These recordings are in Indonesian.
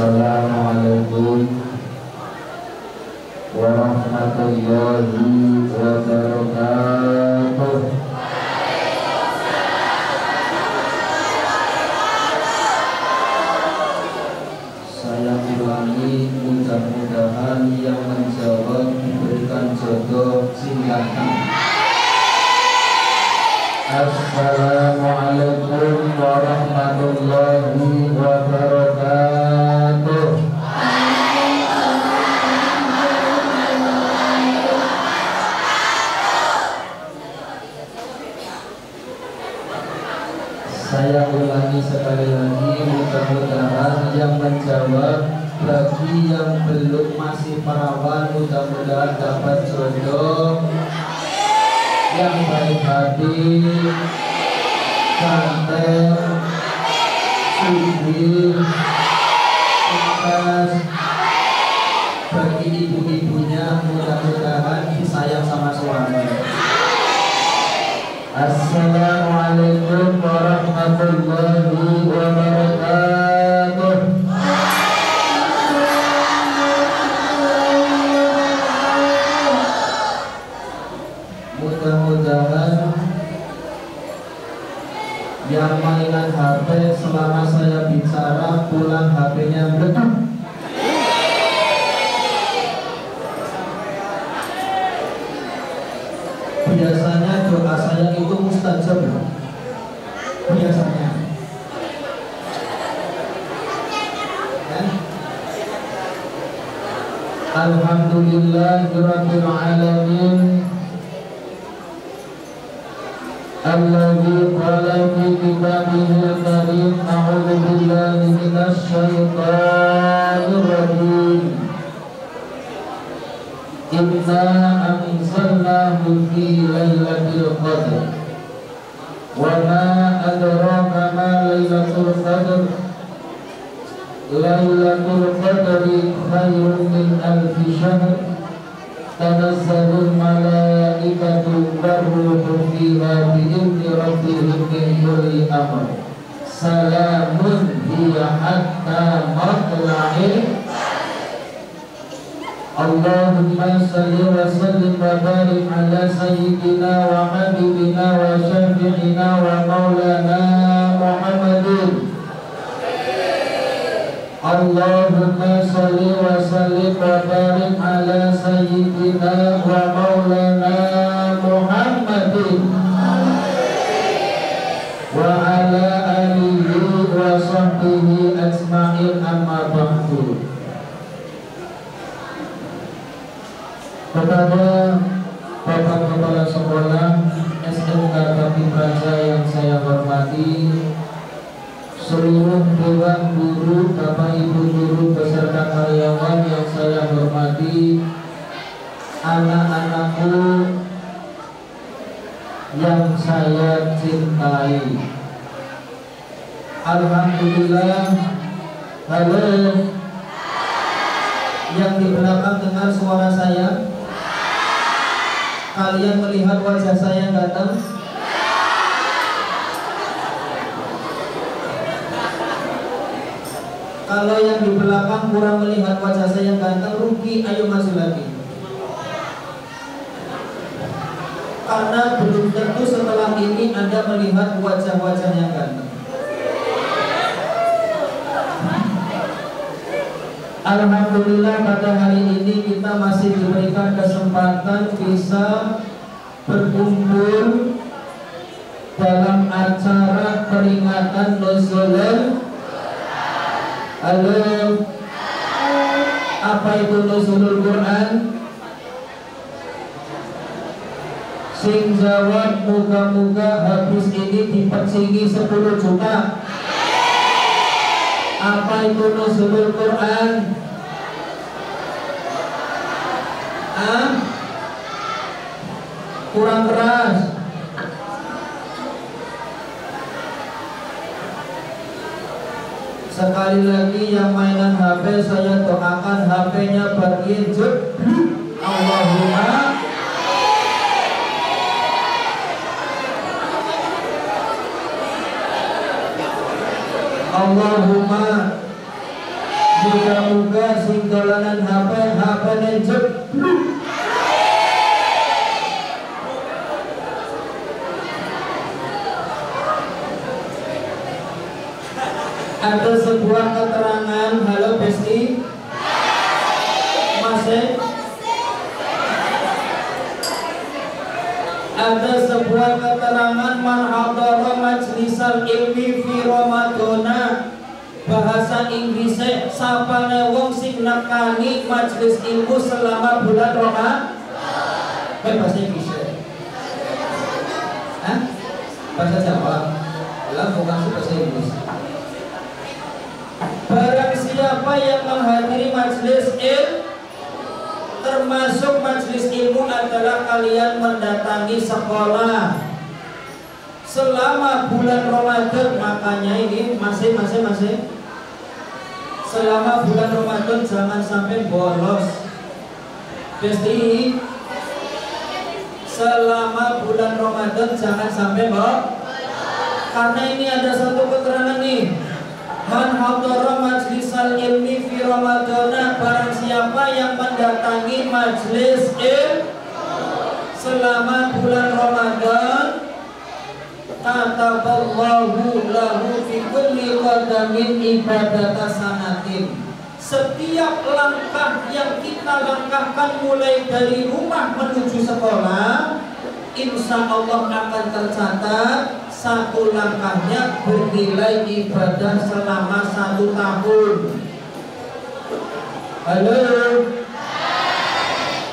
Assalamualaikum warahmatullahi wabarakatuh. Saya ulangi, mudah-mudahan yang menjawab diberikan jodoh singkatan. Assalamualaikum warahmatullahi wabarakatuh. Saya ulangi sekali lagi, mudah-mudahan yang menjawab, bagi yang belum masih perawan mudah-mudahan dapat jodoh yang baik hati, cantik, suci, sukses. Bagi ibu-ibunya mudah-mudahan disayang sama suami. Assalamualaikum warahmatullahi wabarakatuh. Mudah-mudahan yang mainan HP selama saya bicara pulang HP-nya meledak. Biasanya doa saya itu mustajab, biasanya. Alhamdulillahirabbil alamin. Alladzi qala fi kitabihil karim, a'udzu billahi minasy syaithanir rajim. Inna anzalnahu fi lailatul qadr. Wa ma adraka ma lailatul qadr. Lailatul qadri khairun min alfi syahr. Tanazzalul malaikatu warruhu fiha bi'izni rabbihim min kulli amr. Salamun hiya hatta matla'il. Allahumma salli wa sallim wa barik ala sayyidina wa habibina wa syafi'ina wa maulana Muhammadin. Allahumma salli wa sallim wa barik ala sayyidina wa maulana Muhammadin wa ala alihi wa sahbihi ajma'in, amma ba'du. Kepada Bapak Kepala Sekolah SMK Bakti Praja yang saya hormati, seluruh dewan guru, Bapak Ibu guru beserta karyawan yang saya hormati, anak-anakku yang saya cintai. Alhamdulillah. Halo, yang di belakang dengar suara saya? Kalian melihat wajah saya ganteng? Kalau yang di belakang kurang melihat wajah saya ganteng, rugi, ayo maju lagi. Karena belum tentu setelah ini Anda melihat wajah-wajah yang ganteng. Alhamdulillah, pada hari ini kita masih diberikan kesempatan bisa berkumpul dalam acara peringatan Nuzulul. Halo, apa itu Nuzulul Quran? Sing jawab muga-muga habis ini dipercingi 10 juta. Apa itu Nuzulul Quran? Kurang keras. Sekali lagi yang mainan HP saya doakan HP-nya berkincut. Allahumma. Allahumma. muga-muga sing dolanan HP jeblok. Ada sebuah keterangan, halo Besti, masih ada sebuah keterangan man hadara majlisal ilmi fi Ramadana, bahasa Inggrisnya sapane wong sing nekani majelis ilmu selama bulan Ramadan. Bahasa Inggris. Hah? Bahasa Jawa. Lah bukan bahasa Inggris. Barang siapa yang menghadiri majelis ilmu, termasuk majelis ilmu adalah kalian mendatangi sekolah selama bulan Ramadan. Makanya ini masih selama bulan Ramadan jangan sampai bolos. Besti, selama bulan Ramadan jangan sampai bolos. Karena ini ada satu keterangan nih. Man hadara majlisal ilmi fi Ramadana, barang siapa yang mendatangi majlis ilmu selama bulan Ramadan, kataballahu lahu fi kulli qadamin ibadata sanatin. Setiap langkah yang kita langkahkan mulai dari rumah menuju sekolah, insya Allah akan tercatat satu langkahnya bernilai ibadah selama 1 tahun. Halo,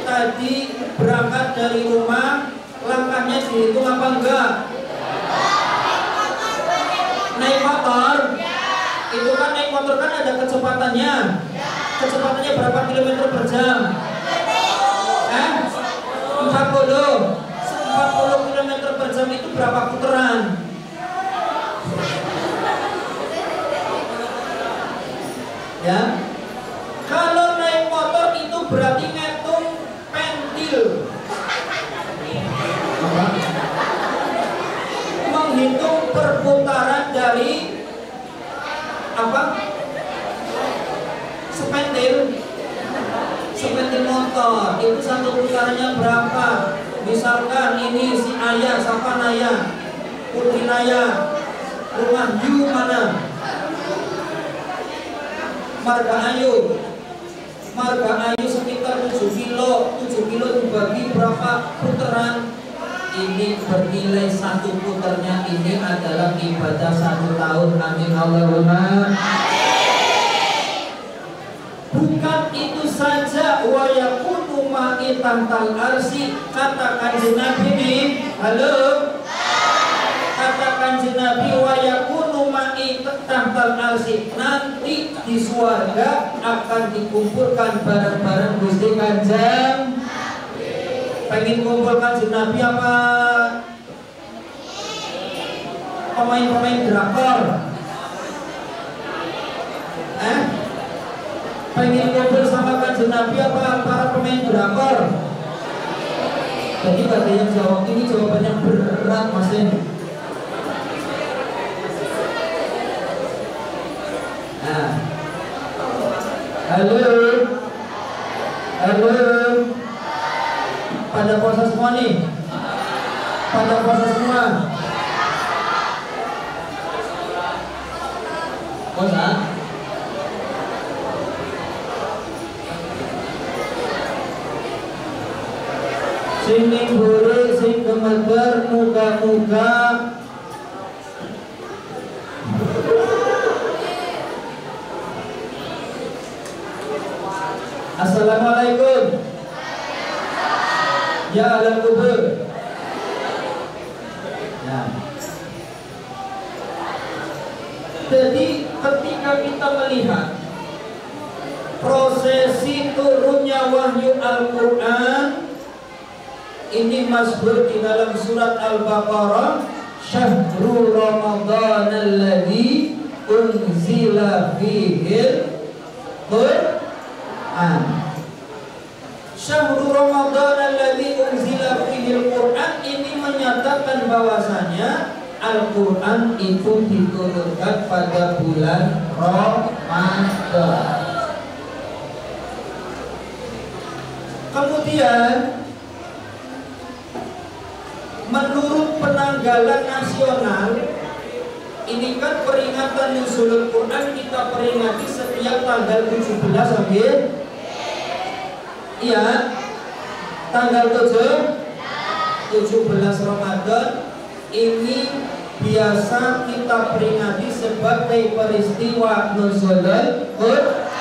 tadi berangkat dari rumah, langkahnya dihitung apa enggak? Naik motor, itu kan naik motor kan ada kecepatannya. Kecepatannya berapa kilometer per jam? 40 km per jam itu berapa putaran? Ya, kalau naik motor itu berarti ngitung pentil, menghitung perputaran dari apa? Sepentil motor itu satu putarannya berapa? Misalkan ini si Ayah, siapa Naya? Putri Naya. Rumah Yu mana? Marga Ayu. Marga Ayu sekitar 7 kilo. 7 kilo dibagi berapa putaran? Ini bernilai 1 putarnya ini adalah ibadah 1 tahun. Amin Allahumma. Bukan itu saja, wa yakunu ma'i tantal arsi, katakan Nabi ini, halo, katakan Nabi wa yakunu ma'i tantal arsi, nanti di surga akan dikumpulkan barang-barang Gusti Kanjeng. Pengen kumpulkan Nabi apa? Pemain-pemain drakor? Pengen kumpul sama Kanjeng Nabi apa para pemain drakor? Jadi ada yang jawab ini jawabannya berat Mas ini. Nah, halo, pada puasa semua nih, pada puasa semua. Puasa? Sing buri, sing gemeter, muka-muka. Assalamualaikum. Ya alam kubur. Nah, jadi ketika kita melihat prosesi turunnya wahyu Al-Quran, ini masyhur di dalam surat Al-Baqarah, Syahrul Ramadan alladzi unzila fihil Quran. Syahrul Ramadan alladzi unzila fihil Quran ini menyatakan bahwasanya Al-Quran itu diturunkan pada bulan Ramadan. Kemudian menurut penanggalan nasional, ini kan peringatan nuzulul Quran kita peringati setiap tanggal 17 Akhir. Iya, tanggal 17 Ramadan ini biasa kita peringati sebagai peristiwa nuzulul Quran.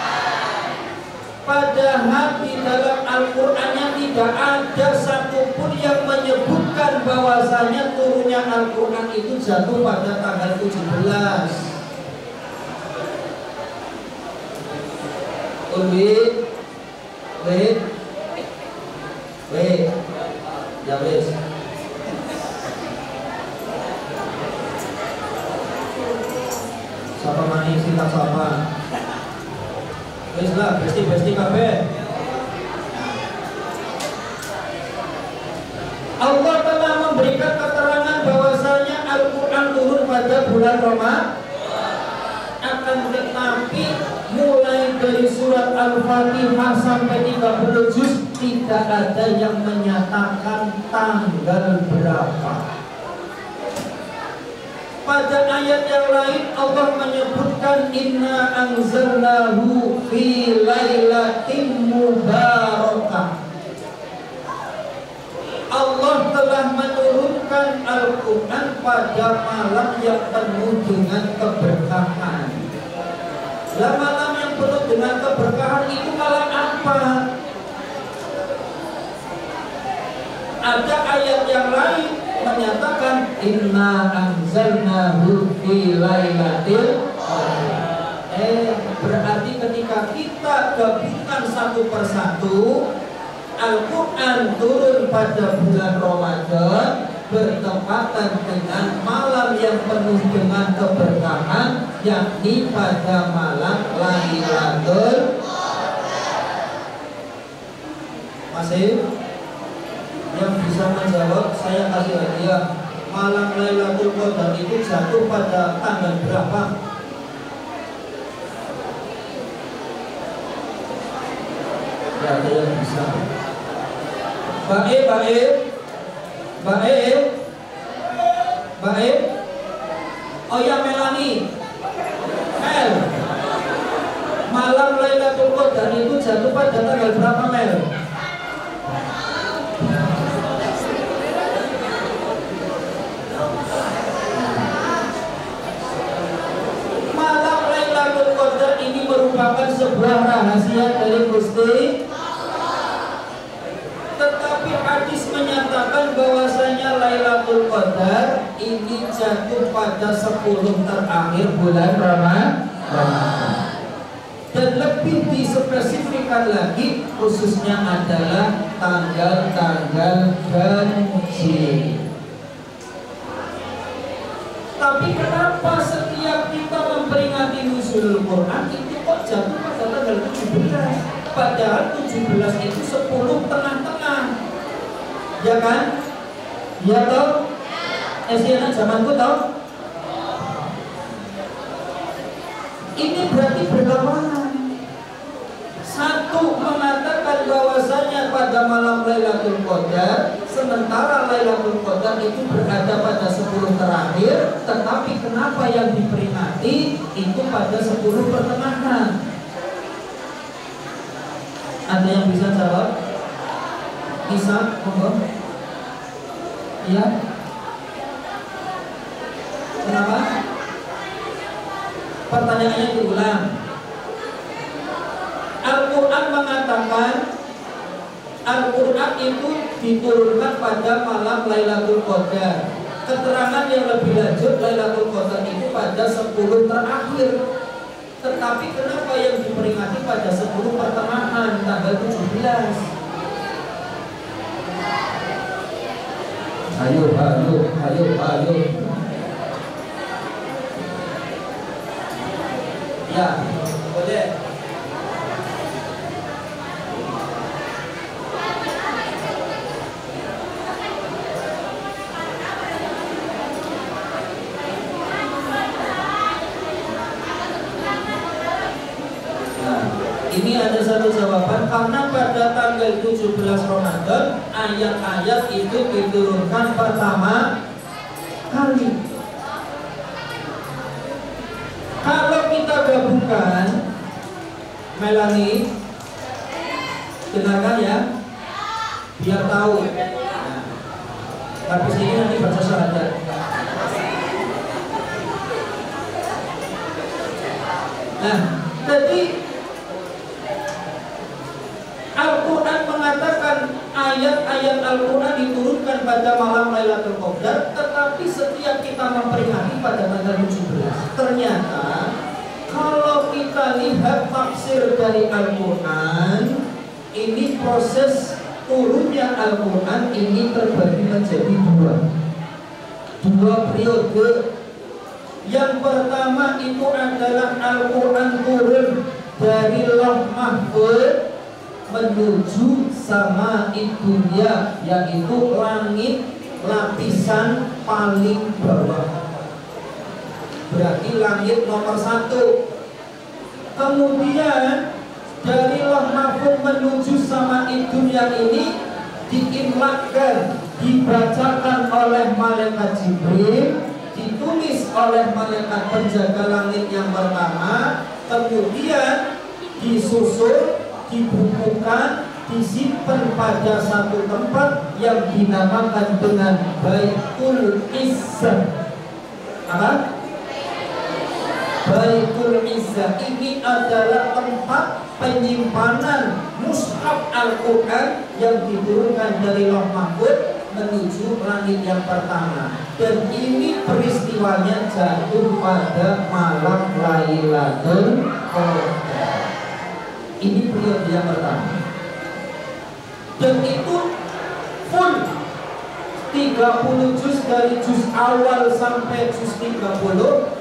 Padahal di dalam Al-Qur'annya tidak ada satupun yang menyebutkan bahwasanya turunnya Al-Qur'an itu jatuh pada tanggal 17. Ya wes. Sapa manis kita sapa. Wes lah, besti kabeh. Allah telah memberikan keterangan bahwasanya Al-Qur'an turun pada bulan Ramadan. Akan tetapi mulai dari surat Al-Fatihah sampai 30 juz tidak ada yang menyatakan tanggal berapa. Pada ayat yang lain Allah menyebutkan inna anzalnahu fi lailatin mubarakah. Allah telah menurunkan Al-Quran pada malam yang penuh dengan keberkahan. Lah malam yang penuh dengan keberkahan itu malam apa? Ada ayat yang lain menyatakan inna anzalnahu fi lailatil berarti ketika kita gabungkan satu persatu, Al-Quran turun pada bulan Ramadan bertepatan dengan malam yang penuh dengan keberkahan, yakni pada malam Lailatul Qadar. Masih? Yang bisa menjawab saya kasih hadiah. Malam Lailatul Qadar itu jatuh pada tanggal berapa? Ya, ada yang bisa. Baik. Oh ya Melani, Mel. Malam Lailatul Qadar itu jatuh pada tanggal berapa Mel? Malam Lailatul Qadar ini merupakan sebuah rahasia dari Gusti. Tetapi hadis menyatakan bahwasanya Lailatul Qadar ini jatuh pada 10 terakhir bulan Ramadan. Dan lebih dispesifikkan lagi khususnya adalah tanggal-tanggal ganjil. Tapi kenapa setiap kita memperingati nuzulul Quran itu kok jatuh pada tanggal 17? Padahal 17 itu 10 tengah-tengah. Ya kan? Ya toh? SDN zamanku toh? Ini berarti berlawanan. Satu mengatakan bahwasanya pada malam Lailatul Qadar, sementara Lailatul Qadar itu berada pada 10 terakhir, tetapi kenapa yang diperingati itu pada 10 pertengahan? Ada yang bisa jawab? Bisa, monggo. Iya. Kenapa? Pertanyaannya diulang. Al-Quran mengatakan Al-Quran itu diturunkan pada malam Lailatul Qadar. Keterangan yang lebih lanjut Lailatul Qadar itu pada 10 terakhir. Tetapi kenapa yang diperingati pada 10 pertengahan tanggal 17? Ayo. Ya, boleh. Ini ada satu jawaban, karena pada tanggal tanggal 17 Ramadan ayat-ayat itu diturunkan pertama kali. Kalau kita gabungkan, Melani, dengarkan ya, biar tahu. Nah, habis ini nanti baca syahadat. Nah, jadi Al-Quran mengatakan ayat-ayat Al-Quran diturunkan pada malam Lailatul Qadar, tetapi setiap kita memperingati pada tanggal 17. Ternyata kalau kita lihat tafsir dari Al-Quran, ini proses turunnya Al-Quran ini terbagi menjadi dua periode. Yang pertama itu adalah Al-Quran turun dari Lauh Mahfuz menuju sama dunia, yaitu langit lapisan paling bawah. Berarti langit nomor 1. Kemudian dari Lauh Mahfuz menuju sama dunia ini diimlakkan, dibacakan oleh malaikat Jibril, ditulis oleh malaikat penjaga langit yang pertama, kemudian disusun, dibukukan, disimpan pada satu tempat yang dinamakan dengan Baitul Izzah. Apa? Baitul Izzah ini adalah tempat penyimpanan mushaf Al-Quran yang diturunkan dari Lauh Mahfuz menuju langit yang pertama. Dan ini peristiwanya jatuh pada malam Lailatul Qadar. Ini periode yang pertama. Dan itu full 30 juz, dari juz awal sampai juz 30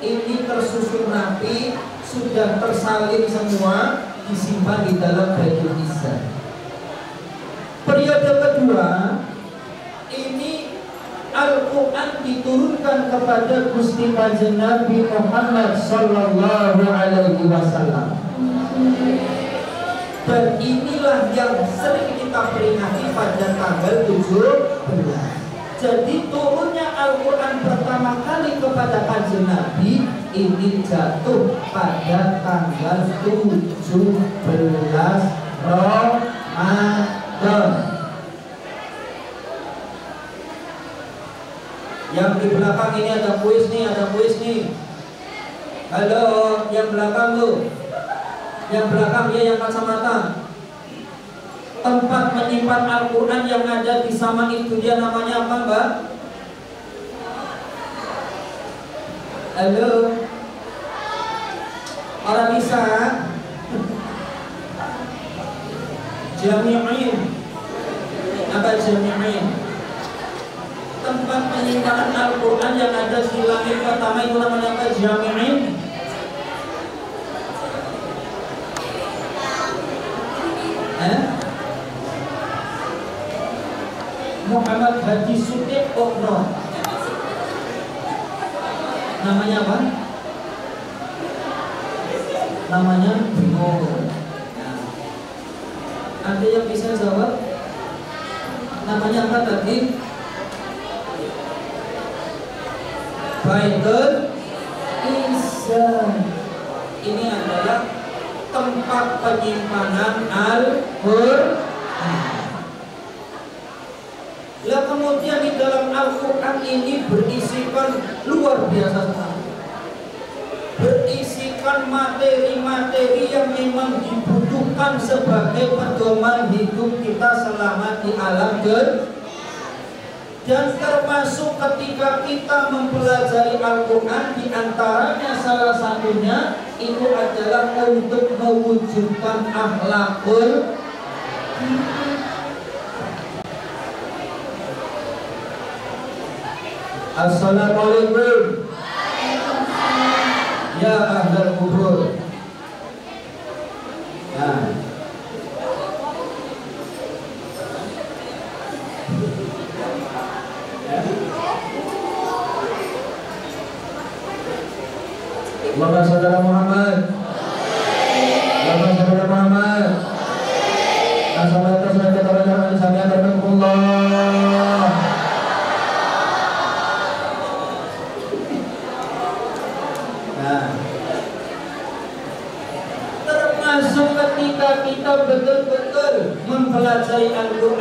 ini tersusun rapi, sudah tersalin semua, disimpan di dalam Baitul Izzah. Periode kedua, ini Al-Quran diturunkan kepada Gusti Kanjeng Nabi Muhammad Sallallahu Alaihi Wasallam. Dan inilah yang sering kita peringati pada tanggal 17. Jadi turunnya Al-Quran pertama kali kepada Kanjeng Nabi ini jatuh pada tanggal 17 Ramadan. Yang di belakang ini ada kuis nih, Halo, yang belakang tuh. Yang belakang ya, yang kacamata. Tempat menyimpan Al-Quran yang ada di sama itu dia namanya apa, Mbak? Halo? Orang bisa? Jami'in. Apa Jami'in? Tempat penyimpanan Al-Quran yang ada di langit pertama itu namanya apa? Jami'in. Muhammad Haji Sutik Okno. Namanya apa? Namanya bingung. Ada yang bisa jawab? Namanya apa tadi? Baitul Izzah. Ini adalah tempat penyimpanan Al-Quran. Lah kemudian di dalam Al-Quran ini berisikan luar biasa sekali. Berisikan materi-materi yang memang dibutuhkan sebagai pedoman hidup kita selama di alam dunia. Dan termasuk ketika kita mempelajari Al-Quran, diantaranya salah satunya itu adalah untuk mewujudkan akhlakul. Assalamualaikum. Ya ahlal kubur. Nah, Bapak Saudara Muhammad, Bapak Saudara Muhammad, Assalamualaikum.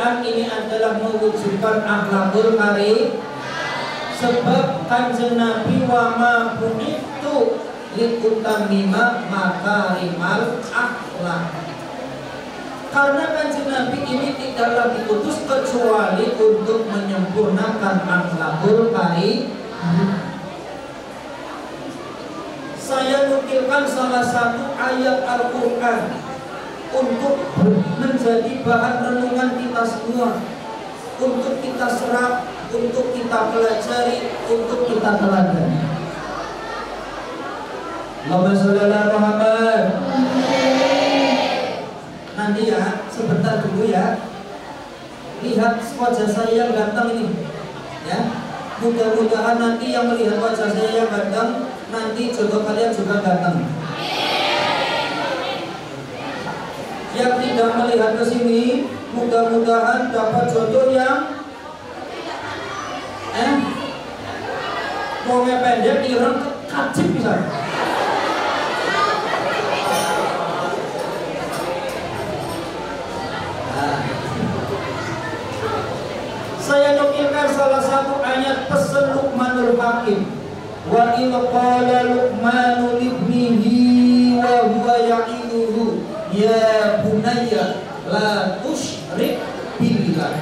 Al-Quran ini adalah mewujudkan akhlakul karim. Sebab Kanjeng Nabi wa ma bu'ithu liutammima makarimal akhlak. Karena Kanjeng Nabi ini tidaklah diutus kecuali untuk menyempurnakan akhlakul karim. Saya nukilkan salah satu ayat Al-Quran untuk menjadi bahan renungan kita semua, untuk kita serap, untuk kita pelajari, untuk kita teladani. Allahumma sholli ala Muhammad. Nanti ya, sebentar dulu ya. Lihat wajah saya yang ganteng ini, ya. Mudah-mudahan nanti yang melihat wajah saya yang ganteng, nanti jodoh kalian juga ganteng. Yang tidak melihat ke sini, mudah-mudahan dapat jodoh yang wongnya pendek, ireng, kacip bisa. Saya nukilkan salah satu ayat pesan Luqmanul Hakim. Wa idh qala Luqmanu libnihi wa huwa ya'iduhu ya bunayya la tusyrik billah.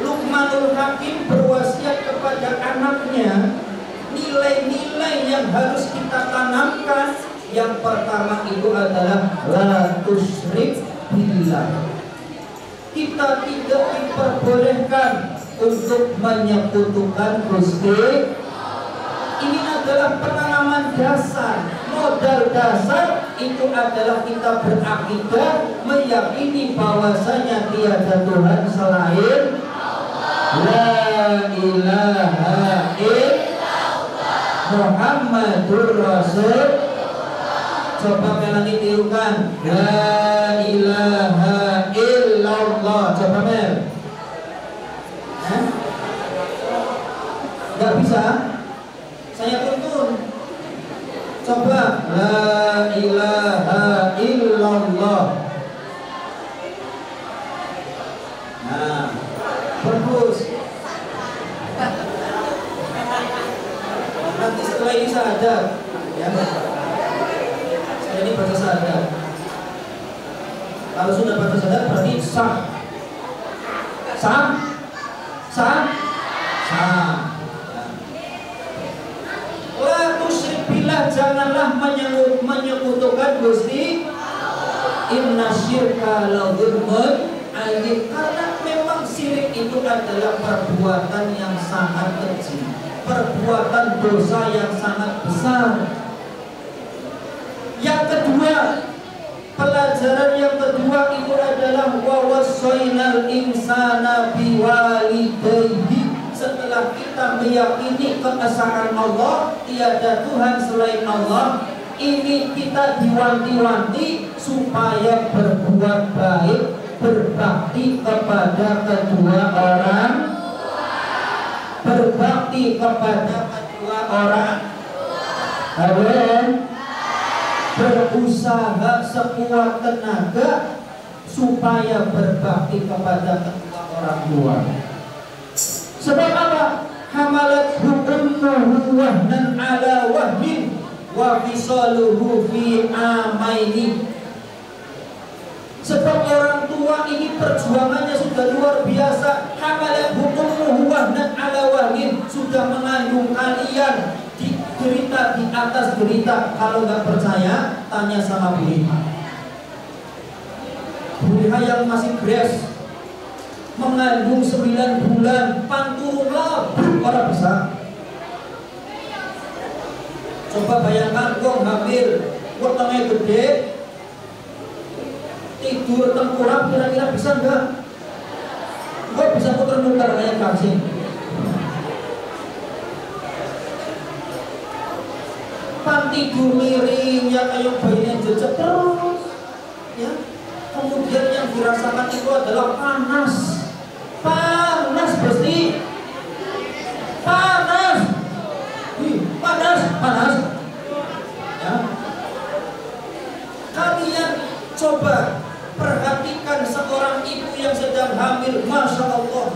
Luqmanul Hakim berwasiat kepada anaknya nilai-nilai yang harus kita tanamkan. Yang pertama itu adalah la tusyrik billah. Kita tidak diperbolehkan untuk menyekutukan Gusti. Ini adalah penanaman dasar, modal dasar itu adalah kita berakidah meyakini bahwasanya tiada Tuhan selain La ilaha illallah Muhammadur Rasul. Coba Melani tirukan La ilaha illallah. Coba Mel. Gak bisa? Saya tuntun. Coba La ilaha illallah. Nah, bagus. Nanti setelah ini sadar, ya. Ini baca sadar. Kalau sudah baca sadar berarti sah. Sah? Sah? Sah. La tusyrik billah, janganlah menyekutukan Gusti. Inna syirka la dzulmun adzim. Karena memang syirik itu adalah perbuatan yang sangat kecil, perbuatan dosa yang sangat besar. Yang kedua, pelajaran yang kedua itu adalah wa wassaynal insana biwalidayhi. Setelah kita meyakini keesaan Allah, tiada Tuhan selain Allah, ini kita diwanti-wanti supaya berbuat baik, berbakti kepada kedua orang, berbakti kepada kedua orang. Amin. Berusaha sekuat tenaga supaya berbakti kepada kedua orang tua. Sebab apa? Hamalat ummuhu wahnan ala wahnin wa fisaluhu fi amaini. Sebab orang tua ini perjuangannya sudah luar biasa. Hamalat ummuhu wahnan ala wahnin, sudah mengandung kalian derita di atas derita. Kalau nggak percaya, tanya sama Bu Liha. Bu Liha yang masih gres, mengandung 9 bulan, panturunlah orang besar. Coba bayangkan, wong hamil, wetenge gede, tidur tengkurap, kira-kira bisa nggak? Kok bisa putar-putar kayak gasing? Pan tidur miring, ya kayak bayinya jejak terus, ya. Kemudian yang dirasakan itu adalah panas, panas pasti, panas, panas, panas. Ya. Kalian coba perhatikan seorang yang sedang hamil, Masya Allah,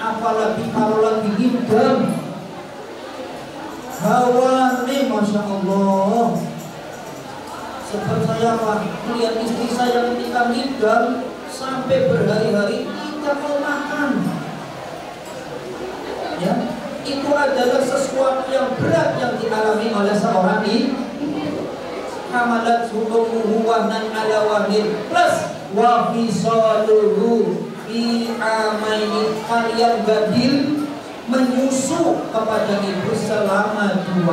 apalagi kalau lagi ngidam, hawane Masya Allah. Sebab saya melihat istri saya ketika ngidam sampai berhari-hari tidak mau makan. Ya, itu adalah sesuatu yang berat yang dialami oleh seorang ibu. Hamalat ummuhu wahnan ala wahnin plus wa fisaluhu fi amaini, kalian gadil menyusu kepada ibu selama 2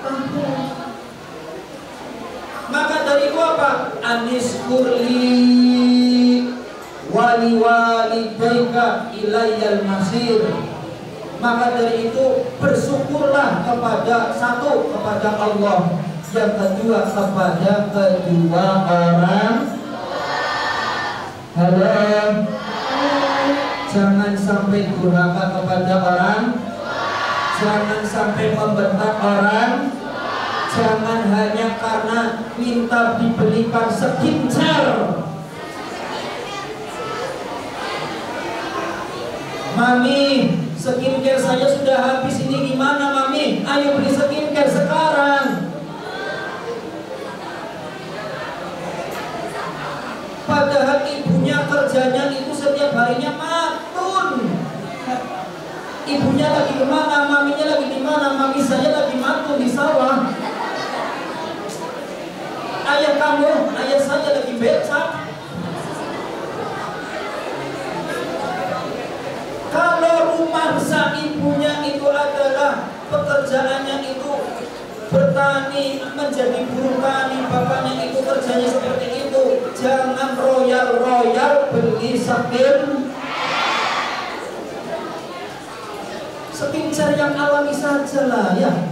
tahun. Maka dari itu apa? Aniskurli wali walidayka ilayyal masir. Maka dari itu bersyukurlah kepada satu, kepada Allah, yang kedua kepada kedua orang. Halo, jangan sampai durhaka kepada orang, jangan sampai membentak orang, jangan hanya karena minta dibelikan skincare. Mami, skincare saya sudah habis, ini gimana Mami? Ayo beli skincare sekarang. Padahal ibunya kerjanya itu setiap harinya matun. Ibunya lagi kemana, maminya lagi di mana? Mami saya lagi matun di sawah. Ayah kamu, ayah saya lagi becak. Kalau rumah besar ibunya itu adalah pekerjaannya itu bertani, menjadi buruh tani, bapaknya itu kerjanya seperti itu, jangan royal beli skincare yang alami saja lah ya.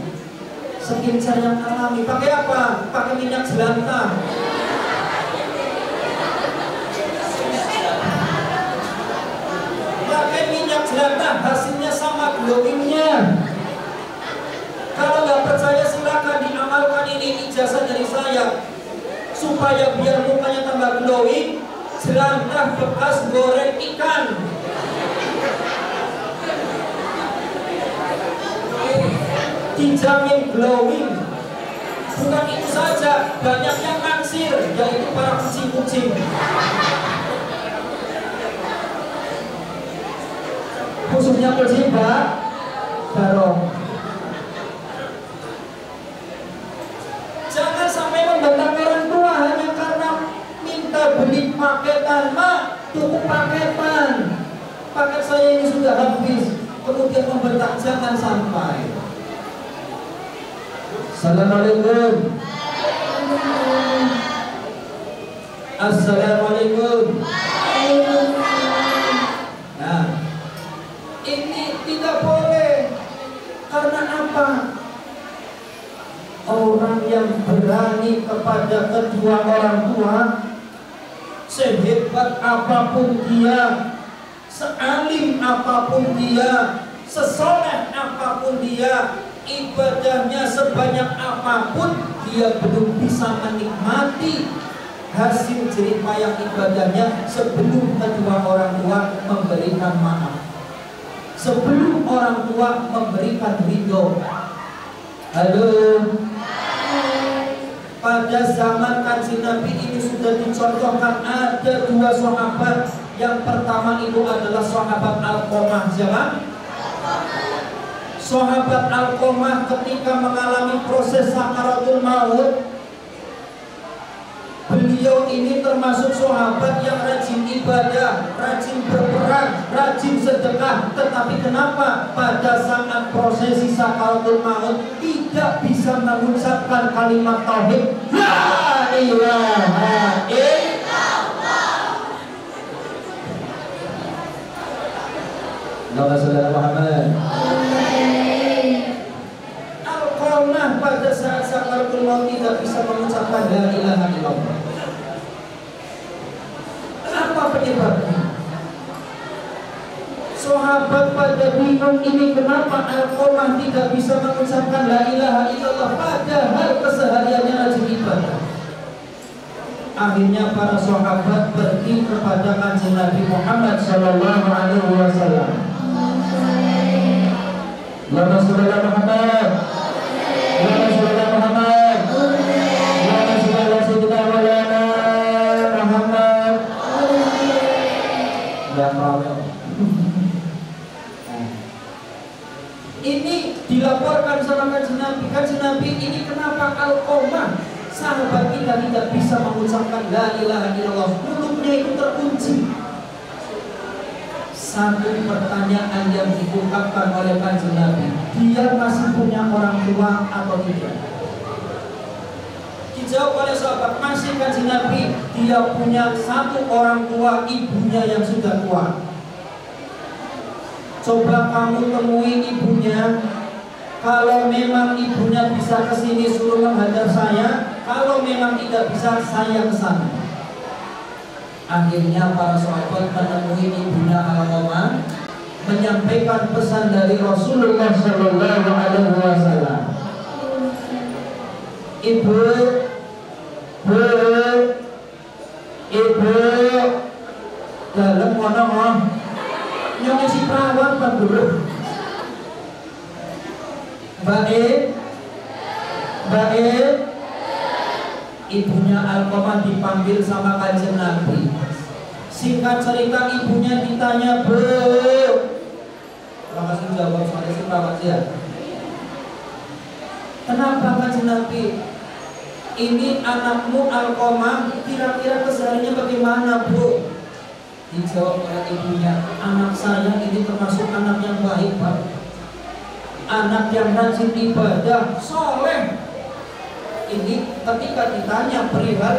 Skincare yang alami, pakai apa? Pakai minyak jelantah. Pakai minyak jelantah, hasilnya sama glowingnya. Kalau nggak percaya silakan diamalkan, ini ijazah dari saya. Supaya biar mukanya tambah glowing, jelantah bekas goreng ikan. Dijamin glowing. Bukan itu saja, banyak yang naksir, yaitu para kucing-kucing. Khususnya kucing barong. Jangan sampai membentak orang tua hanya karena minta beli paketan. Mak, tutup paketan. Paket saya ini sudah habis. Kemudian membentak, jangan sampai. Assalamualaikum. Assalamualaikum. Nah, ini tidak boleh. Karena apa? Orang yang berani kepada kedua orang tua, sehebat apapun dia, sealim apapun dia, sesoleh apapun dia, ibadahnya sebanyak apapun, dia belum bisa menikmati hasil jerih payah ibadahnya sebelum kedua orang tua memberikan maaf, sebelum orang tua memberikan ridho. Halo. Pada zaman Kanjeng Nabi ini sudah dicontohkan ada 2 sahabat. Yang pertama itu adalah sahabat Alqamah. Siapa? Sahabat Alqamah ketika mengalami proses sakaratul maut, beliau ini termasuk sahabat yang rajin ibadah, rajin berperang, rajin sedekah. Tetapi kenapa pada saat prosesi sakaratul maut tidak bisa mengucapkan kalimat tauhid la ilaha illallah? Nama saudara Muhammad. Alqamah pada saat sakaratul maut tidak bisa mengucapkan la ilaha illallah. Apa penyebabnya? Sahabat pada bingung, ini kenapa Alqamah tidak bisa mengucapkan la ilaha illallah padahal kesehariannya rajin ibadah. Akhirnya para sahabat pergi kepada kanjeng Nabi Muhammad Sallallahu Alaihi Wasallam. Ya Rasulullah Muhammad, Ya Rasulullah Muhammad, Ya Rasulullah Sayyidina Maulana Muhammad. Ya Allah. Ini dilaporkan sama kanjeng Nabi. Kanjeng Nabi, ini kenapa Alqamah sahabat kita tidak bisa mengucapkan la ilaha illallah, mulutnya itu terkunci. Satu pertanyaan yang diungkapkan oleh kanjeng Nabi, dia masih punya orang tua atau tidak? Dijawab oleh sahabat, masih. Kanjeng Nabi, dia punya satu orang tua, ibunya yang sudah tua. Coba kamu temui ibunya. Kalau memang ibunya bisa ke sini suruh menghadap saya, kalau memang tidak bisa saya ke sana. Akhirnya para sahabat menemui ibunya Alqamah, menyampaikan pesan dari Rasulullah Sallallahu Alaihi Wasallam. Ibu, dalam mana nyonya si perawat Pak Guru. Baik, ibunya Alqamah dipanggil sama kanjeng Nabi. Singkat cerita, ibunya ditanya, Bu, langsung jawab soalnya si perawat ya. Kenapa kanjeng Nabi? Ini anakmu Alqamah, kira-kira kesehariannya bagaimana, Bu? Dijawab oleh ibunya, anak saya ini termasuk anak yang baik, Pak. Anak yang rajin ibadah, soleh. Ini ketika ditanya perihal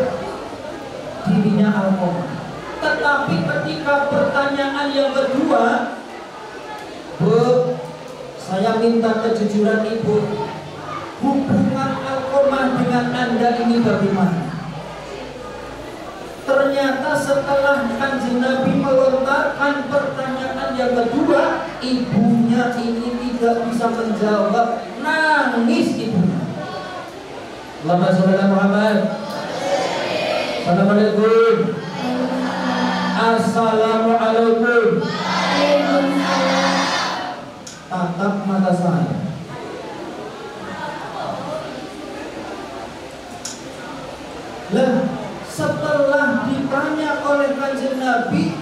dirinya Alqamah. Tetapi ketika pertanyaan yang kedua, Bu, saya minta kejujuran Ibu, hubungan Alqamah dengan Anda ini bagaimana? Ternyata setelah kanjeng Nabi melontarkan pertanyaan yang kedua, ibunya ini tidak bisa menjawab, nangis ibunya. Allahumma sholli ala Muhammad. Assalamualaikum. Assalamualaikum. Waalaikumsalam. Tatap mata saya. Lah, setelah ditanya oleh kanjeng Nabi,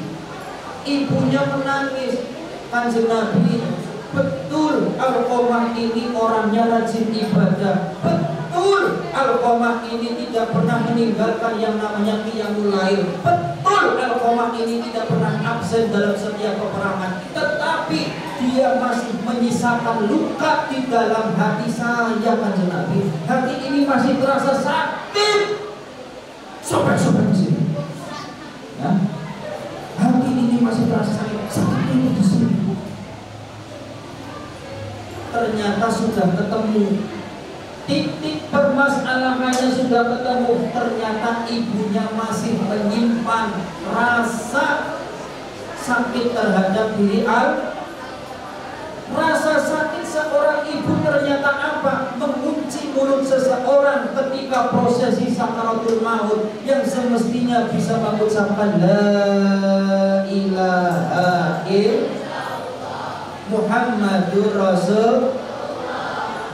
ibunya menangis. Kanjeng Nabi, betul Alqamah ini orangnya rajin ibadah. Betul Alqamah ini tidak pernah meninggalkan yang namanya qiyamul lail. Betul Alqamah ini tidak pernah absen dalam setiap peperangan. Tetapi dia masih menyisakan luka di dalam hati saya, kanjeng Nabi. Hati ini masih terasa sakit. Sobat-sobat di sini, ya, hati ini masih terasa sakit. Sakit ini di sini. Ternyata sudah ketemu titik permasalahannya, sudah ketemu. Ternyata ibunya masih menyimpan rasa sakit terhadap diri Rasa sakit seorang ibu ternyata apa? Mengunci mulut seseorang ketika prosesi sakaratul maut, yang semestinya bisa mengucapkan la ilaha illallah Muhammadur Rasul.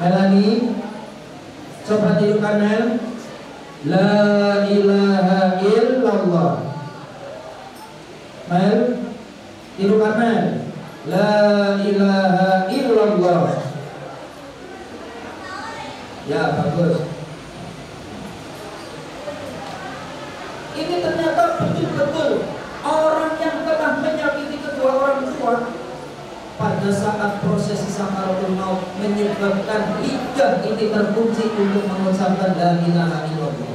Melani, coba tirukan Mel. La ilaha illallah. Mel, tirukan Mel. La ilaha illallah. Ya, bagus. Ini ternyata betul-betul orang yang telah menyakiti kedua orang tua pada saat prosesi sakaratul maut menyebabkan lidah ini terkunci untuk mengucapkan la ilaha illallah.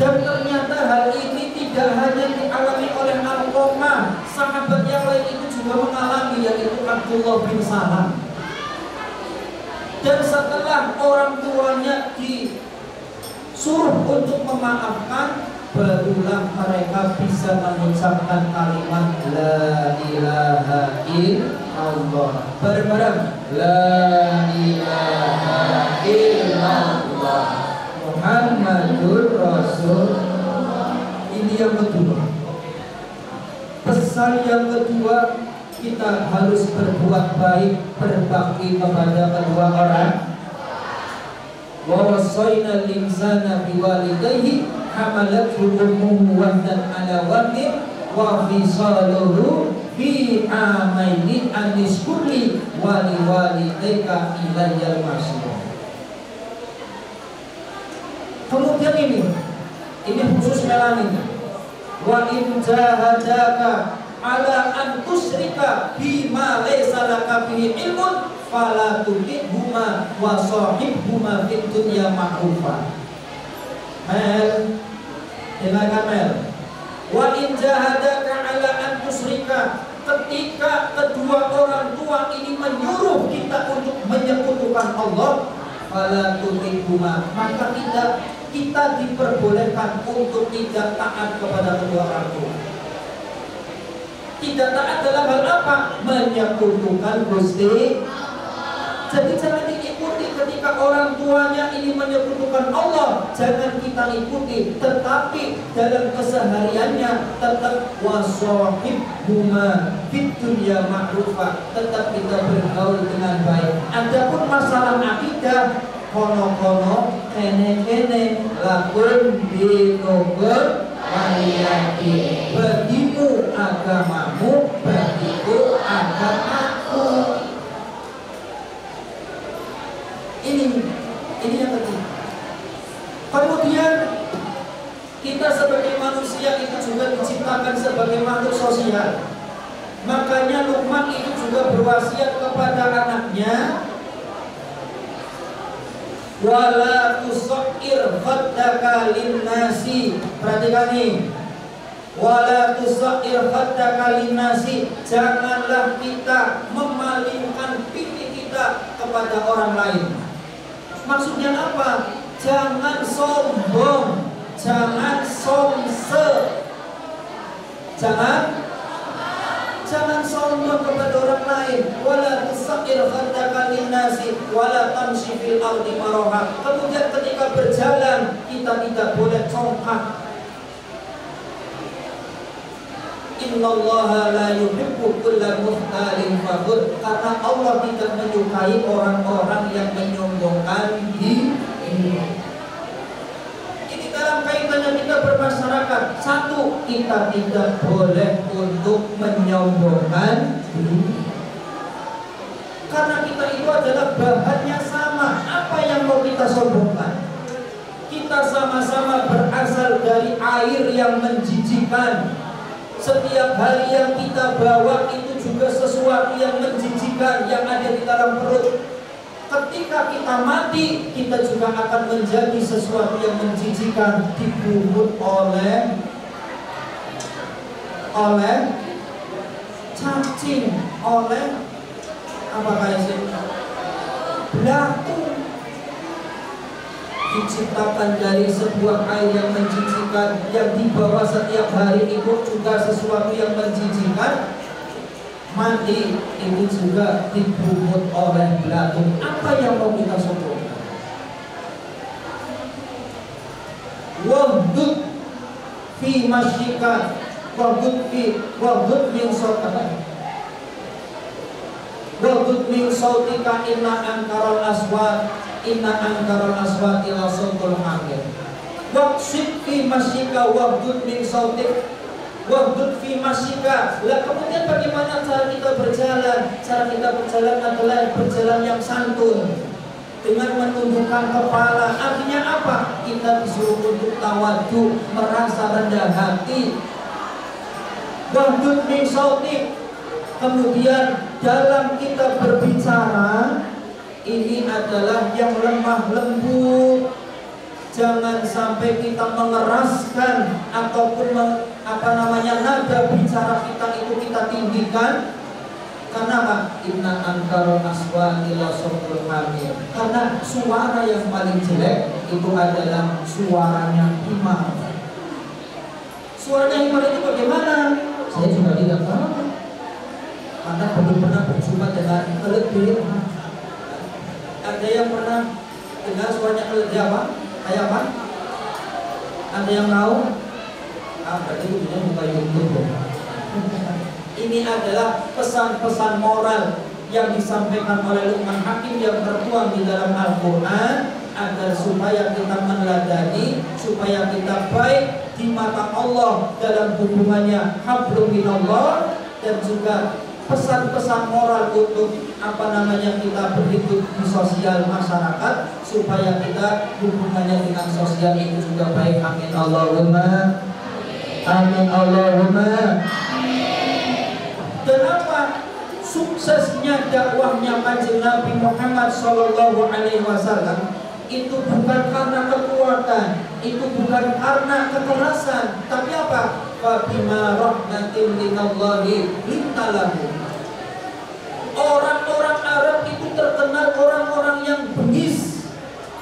Dan ternyata hal ini tidak hanya dialami oleh Alqamah, sahabat yang lain itu juga mengalami, yaitu Abdullah bin Salam. Dan setelah orang tuanya disuruh untuk memaafkan, barulah mereka bisa mengucapkan kalimat la ilaha illallah. Bareng-bareng, la ilaha illallah Muhammadur Rasul. Ini yang kedua. Pesan yang kedua, kita harus berbuat baik, berbakti kepada kedua orang. Wa wasaina al-insana biwalidayhi hamalathu ummuhu wahnan ala wahnin wa fisaluhu fi amaini an ishkurli wa liwalidayka ilayyal masir. Kemudian ini khusus Melani. Wa in jahadaka ala an tusyrika bima laysa laka bihi ilmun fala tuti'huma wa sahibhuma fid dunya ma'rufa. Mel, dengarkan Mel. Wa in jahadaka ala an tusyrika, ketika kedua orang tua ini menyuruh kita untuk menyekutukan Allah, fala tuti'huma, maka kita diperbolehkan untuk tidak taat kepada kedua orang tua. Tidak taat dalam hal apa? Menyekutukan Gusti. Jadi jangan diikuti ketika orang tuanya ini menyekutukan Allah, jangan kita ikuti. Tetapi dalam kesehariannya tetap wasahibhuma fid dunya ma'rufa, tetap kita bergaul dengan baik. Adapun masalah akidah, kono-kono, kene-kene, lakun binukun waliyati. Bagimu agamamu, bagiku agamaku. Ini yang ketiga. Kemudian kita sebagai manusia itu juga diciptakan sebagai makhluk sosial. Makanya Luqman itu juga berwasiat kepada anaknya, wala tusair khaddaka linnasi. Perhatikan nih, wala tusair khaddaka linnasi, janganlah kita memalingkan pipi kita kepada orang lain. Maksudnya apa? Jangan sombong, jangan somse, jangan sombong kepada orang lain. Wala tusair khaddaka linnasi wala tamshi fil ardi maraha. Kemudian ketika berjalan kita tidak boleh congkak. Innallaha la yuhibbu kulla mukhtalin fakhur, karena Allah tidak menyukai orang-orang yang menyombongkan diri. Ini dalam kaitannya kita bermasyarakat. Satu, kita tidak boleh untuk menyombongkan diri, karena kita itu adalah bahannya sama. Apa yang mau kita sombongkan? Kita sama-sama berasal dari air yang menjijikkan. Setiap hari yang kita bawa itu juga sesuatu yang menjijikkan yang ada di dalam perut. Ketika kita mati, kita juga akan menjadi sesuatu yang menjijikkan, dibungkut oleh cacing, oleh apa kayak belatung. Diciptakan dari sebuah air yang menjijikkan, yang dibawa setiap hari itu juga sesuatu yang menjijikkan. Mati ini juga dibungkut oleh belatung. Apa yang mau kita sombongkan? Waghdud fi masyika waghdud min sautika, waghdud min sautika inna ankaral aswati la sautul hamir. Waqsid fi masyika waghdud min sautik waghdud fi masyika. Lah kemudian bagaimana cara kita berjalan? Cara kita berjalan adalah berjalan yang santun, dengan menundukkan kepala. Artinya apa? Kita disuruh untuk tawadhu, merasa rendah hati. Waghdud min sautik. Kemudian dalam kita berbicara ini adalah yang lemah lembut. Jangan sampai kita mengeraskan ataupun nada bicara kita itu kita tinggikan. Karena apa? Inna ankaron aswati la sautul hamir. Karena suara yang paling jelek itu adalah suaranya himar. Suaranya himar itu bagaimana? Saya juga tidak tahu, karena belum pernah berjumpa dengan keledai. Ada yang pernah dengar suaranya keledai apa? Kayak apa? Ada yang tahu? berarti punya buka YouTube. Ini adalah pesan-pesan moral yang disampaikan oleh Luqman Hakim yang tertuang di dalam Al-Quran, agar supaya kita meneladani, supaya kita baik di mata Allah dalam hubungannya hablum minallah, dan juga pesan-pesan moral untuk kita berhidup di sosial masyarakat, supaya kita hubungannya dengan sosial itu juga baik. Amin Allahumma amin Allahumma. Dan apa suksesnya dakwahnya Kanjeng Nabi Muhammad Sallallahu Alaihi Wasallam itu bukan karena kekuatan, itu bukan karena kekerasan, tapi apa? Fabima rahmatin minallahi lintalahu. Orang-orang Arab itu terkenal orang-orang yang bengis,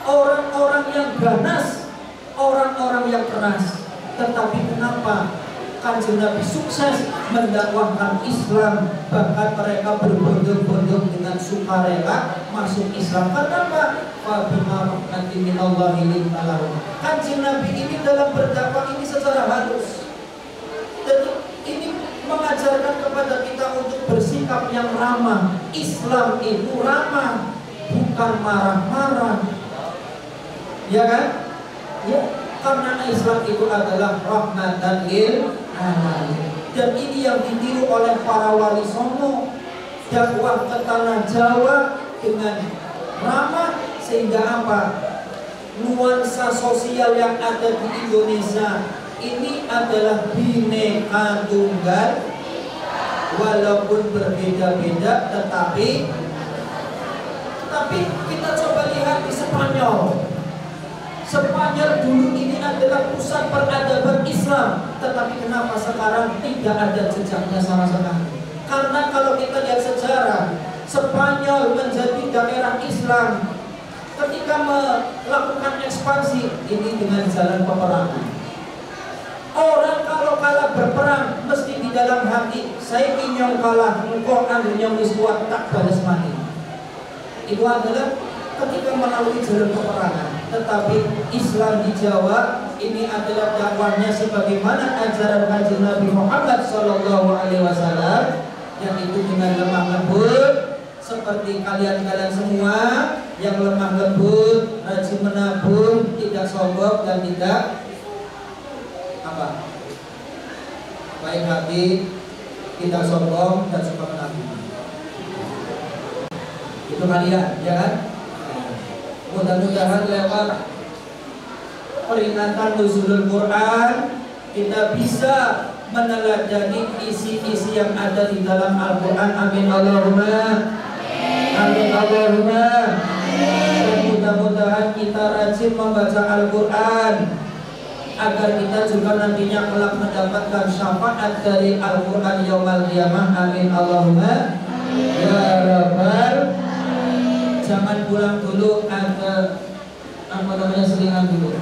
orang-orang yang ganas, orang-orang yang keras. Tetapi kenapa Kanjeng Nabi sukses mendakwahkan Islam, bahkan mereka berbondong-bondong dengan sukarela masuk Islam? Kenapa? Fabima rahmatin minallahi lintalahu. Kanjeng Nabi ini dalam berdakwah ini secara halus, dan ini mengajarkan kepada kita untuk bersikap yang ramah. Islam itu ramah, bukan marah-marah, ya kan? Ya, karena Islam itu adalah rahmatan lil alamin. Dan ini yang ditiru oleh para wali songo, dakwah ke tanah Jawa dengan ramah, sehingga apa? Nuansa sosial yang ada di Indonesia ini adalah bineka tunggal, walaupun berbeda-beda, tetapi kita coba lihat di Spanyol. Spanyol dulu ini adalah pusat peradaban Islam, tetapi kenapa sekarang tidak ada jejaknya sama sekali? Karena kalau kita lihat sejarah, Spanyol menjadi daerah Islam ketika melakukan ekspansi ini dengan jalan peperangan. Orang kalau kalah berperang mesti di dalam hati, saya ingin kalah, engkau anggurnya miskuat tak balas mati. Itu adalah ketika melalui jalan peperangan. Tetapi Islam di Jawa ini adalah dakwahnya sebagaimana ajaran Kanjeng Nabi Muhammad Sallallahu Alaihi Wasallam, yang itu dengan lemah lembut, seperti kalian-kalian semua yang lemah lembut, rajin menabung, tidak sombong dan tidak baik hati, tidak sombong dan suka menabung. Itu kalian, ya kan? Mudah-mudahan lewat peringatan nuzulul Quran kita bisa meneladani isi-isi yang ada di dalam Al-Quran. Amin Allahumma amin Allahumma. Dan mudah-mudahan kita rajin membaca Al-Quran, agar kita juga nantinya kelak mendapatkan syafaat dari Al-Quran yaumul qiyamah. Amin Allahumma ya Rabbal. Jangan pulang dulu, ada selingan dulu.